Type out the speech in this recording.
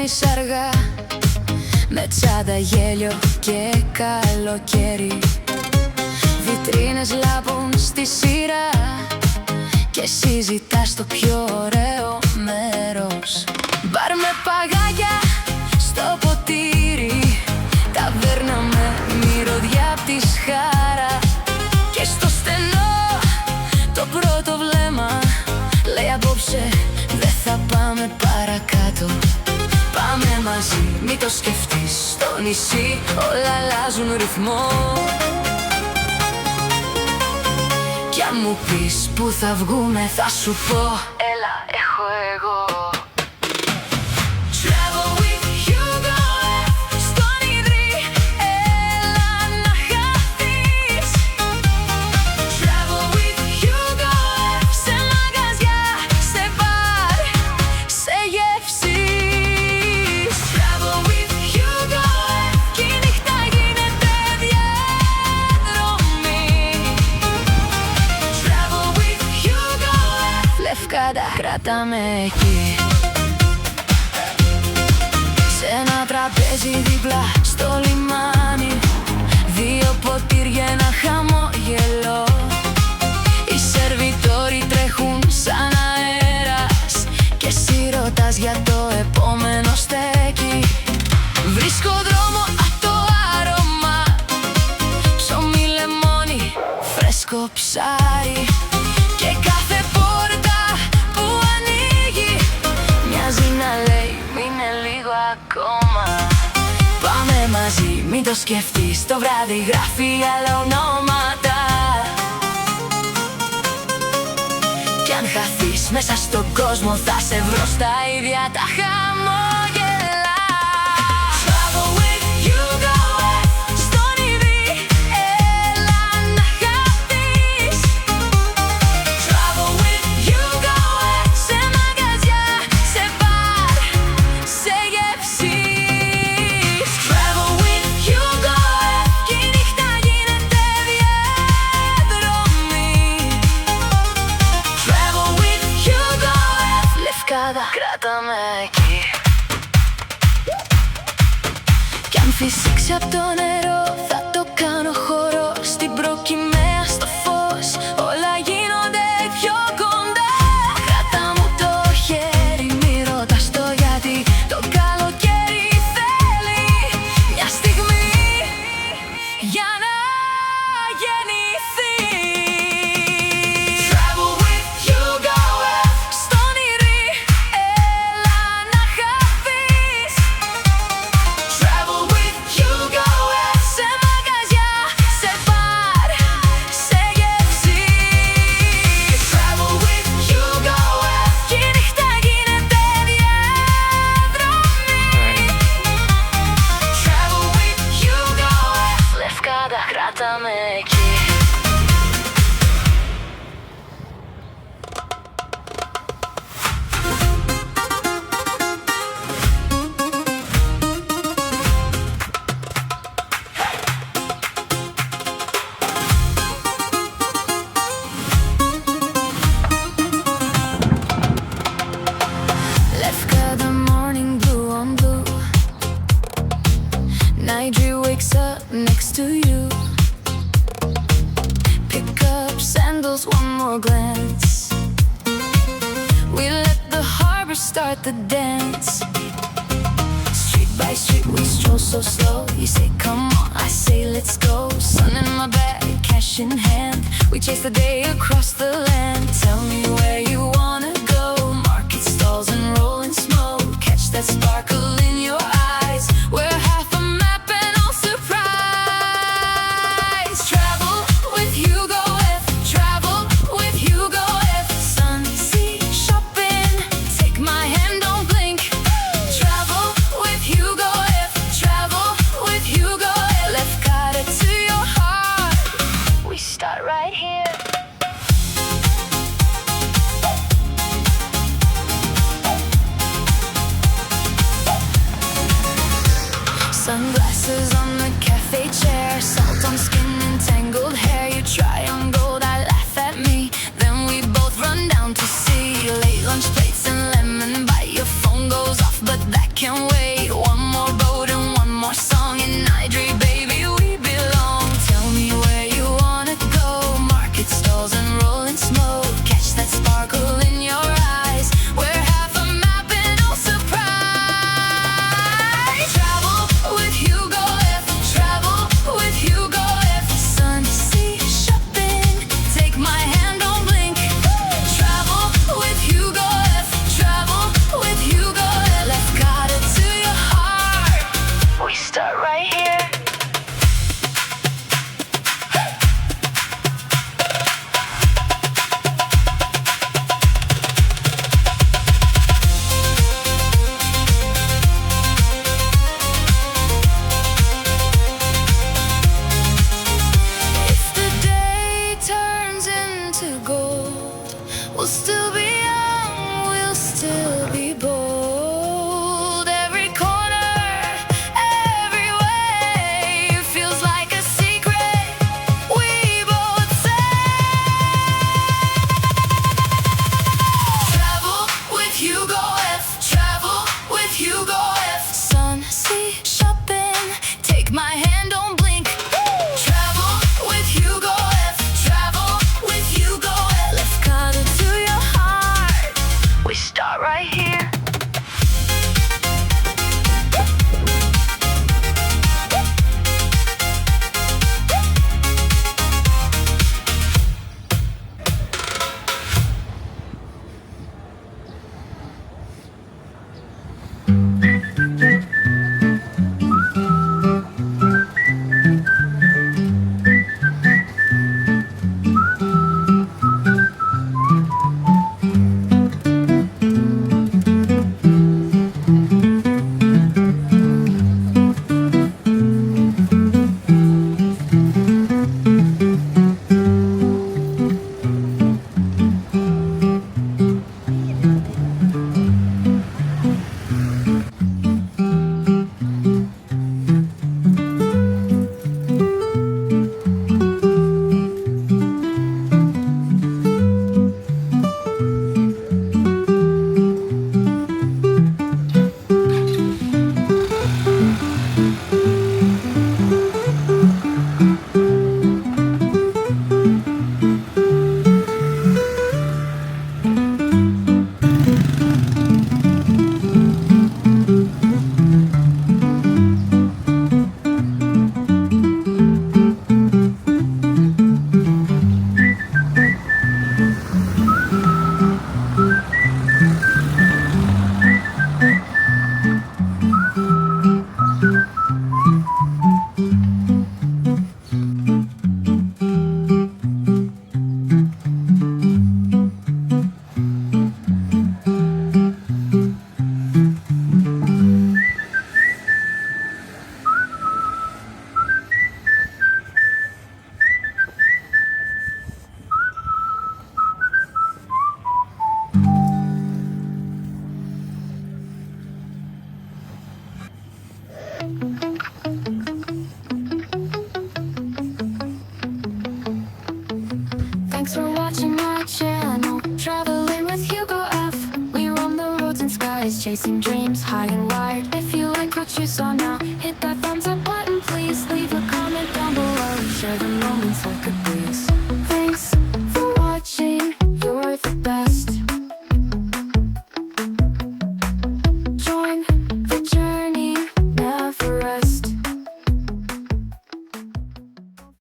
βγαίνεις αργά, με τσάντα, γέλιο και καλοκαίρι. Βιτρίνες λάμπουν στη σειρά και εσύ ζητάς το πιο ωραίο μέρος. Μπαρ με παγάκια στο ποτήρι, ταβέρνα με μυρωδιά απ' τη σχάρα. Και στο στενό το πρώτο βλέμμα λέει απόψε δεν θα πάμε παρακάτω. Πάμε μαζί, μη το σκεφτείς, στο νησί όλα αλλάζουν ρυθμό. Κι αν μου πεις που θα βγούμε θα σου πω, έλα έχω εγώ. TravelWithHugoF στο Νydri, έλα να χαθείς. TravelWithHugoF σε μαγαζιά, σε μπαρ, σε γεύσεις. TravelWithHugoF κι η νύχτα γίνεται διαδρομή. TravelWithHugoF Λefkada, κράτα με εκεί. Σε ένα τραπέζι δίπλα στο λιμάνι, δύο ποτήρια, ένα χαμόγελο. Οι σερβιτόροι τρέχουν σαν αέρας και εσύ ρωτάς για το επόμενο στέκι. Βρίσκω δρόμο απ' το άρωμα, ψωμί, λεμόνι, φρέσκο ψάρι. Και κάθε πόρτα που ανοίγει μοιάζει να λέει μείνε λίγο ακόμα. Πάμε μαζί, μην το σκεφτείς, το βράδυ γράφει άλλα ονόματα. Κι αν χαθείς μέσα στον κόσμο θα σε βρω στα ίδια τα χαμόγελα. TravelWithHugoF στο Νydri, έλα να χαθείς. TravelWithHugoF σε μαγαζιά, σε μπαρ, σε γεύσεις. TravelWithHugoF κι η νύχτα γίνεται διαδρομή. TravelWithHugoF Λefkada, κράτα με εκεί. Κι αν φυσήξει απ' το νερό θα το κάνω χώρο. Στην προκυμαία στο φως όλα γίνονται πιο κοντά. Κράτα μου το χέρι, μη ρωτάς το γιατί. Το καλοκαίρι θέλει μια στιγμή για να γεννηθεί. TravelWithHugoF στο Νydri, έλα να χαθείς. TravelWithHugoF σε μαγαζιά, σε μπαρ, σε γεύσεις. TravelWithHugoF κι η νύχτα γίνεται διαδρομή. TravelWithHugoF Λefkada, κράτα με εκεί. Lefkada, morning blue on blue. Nydri wakes up next to you. Pick up sandals, one more glance. We let the harbor start the dance. Street by street we stroll so slow. You say come on, I say let's go. Sun in my bag, cash in hand. We chase the day across the land. Tell me where you wanna go. Market stalls and rolling smoke. Catch that sparkle in your eyes. We're half a map and all surprise. TravelWithHugoF, TravelWithHugoF. Sun, sea, shopping. Take my hand, don't blink. TravelWithHugoF, TravelWithHugoF. Lefkada to your heart. We start right here. Sunglasses on the cafe chair, salt on skin and tangled hair. You try on gold, I laugh at me. Then we both run down to see late lunch plates and lemon bite. Your phone goes off, but that can wait. TravelWithHugoF. Sun, sea, shopping. Take my hand, don't blink. Travel with HugoF. Travel with HugoF. Lefkada to your heart. We start right here. Thanks for watching my channel, traveling with HugoF. We roam the roads and skies, chasing dreams high and wide. If you like what you saw now, hit that thumbs up button, please. Leave a comment down below, share the moments like a